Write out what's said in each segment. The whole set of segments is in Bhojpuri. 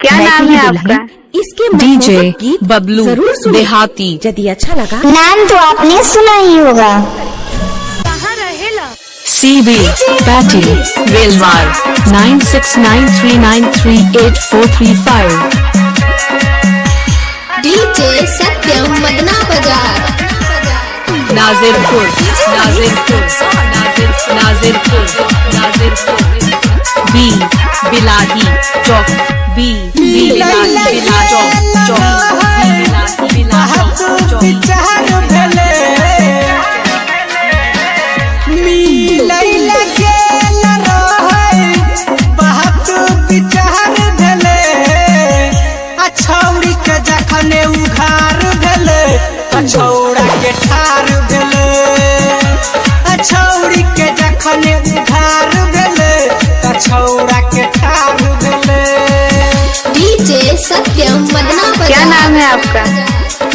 क्या नाम है आपका? इसके डीजे बबलू देहाती। यदि अच्छा लगा नाम तो आपने सुना ही होगा। CB Patty Velwar 9693938435। डीजे सत्यम मदना बाजार नाजिरपुर B बिलाही चौक B बिलाही चौक छौड़ा के ठार भेले, छौड़ी के जखने उधार भेले, छौड़ा के ठार भेले। डीजे सत्यम मदना बाजार। क्या नाम है आपका?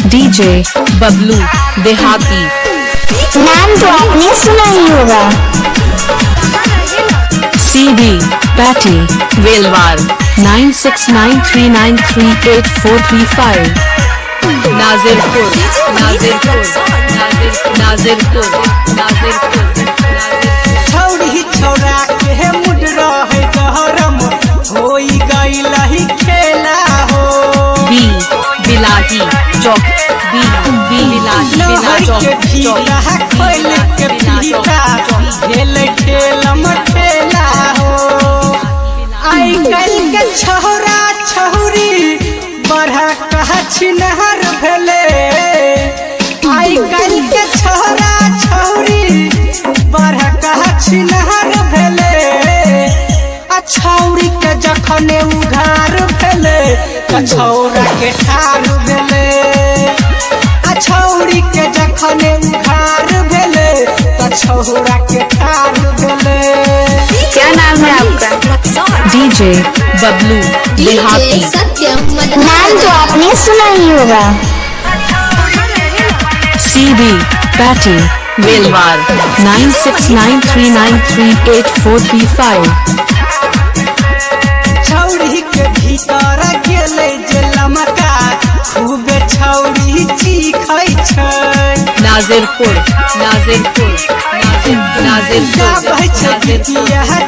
डीजे बबलू देहाती। नाम तो आपने सुना ही होगा। CB Patty Velwar 9693938435। नाजिरपुर छौड़ी छौड़ा के मुड रहे गहरम होई गइलही खेला हो। B बिलाही चौक B बिलाही चौक खोल के पीता खेल खेलम खेला हो। आई कल के छौड़ा छौरी बड़ा कहा छिनहर भेले। आई कल के छौड़ा छौरी बड़ा कहा छिनहर भेले। छौरी के जखने उघार भेले, छौरा के ठार भेले। छौरी के जखने उघार भेले, छौरा के ठार भेले। क्या नाम है आपका? डीजे बबलू देहाती। सत्यम मदना। नाम तो आपने सुना ही होगा। CB Patty Velwar 9693938435। छौरी के भीतर गेले जे लमका खूबे छौरी चीखै छै। नाजिरपुर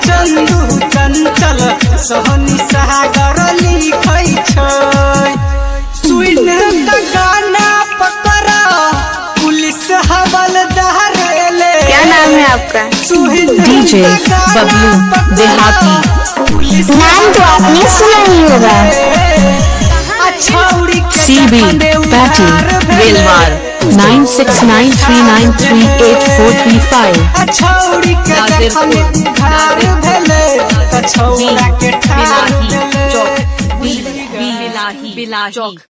चंदू चंचल सोहनी सागर लिखै छै। सुन का गाना पकड़ा पुलिस हवलदार एले। क्या नाम है आपका? डीजे बबलू देहाती। नाम तो आपने सुना ही होगा। CB Patty Velwar 9693938435। छौड़ी के जखने उघार भेले, छौड़ा के ठार भेले। बिलाही चौक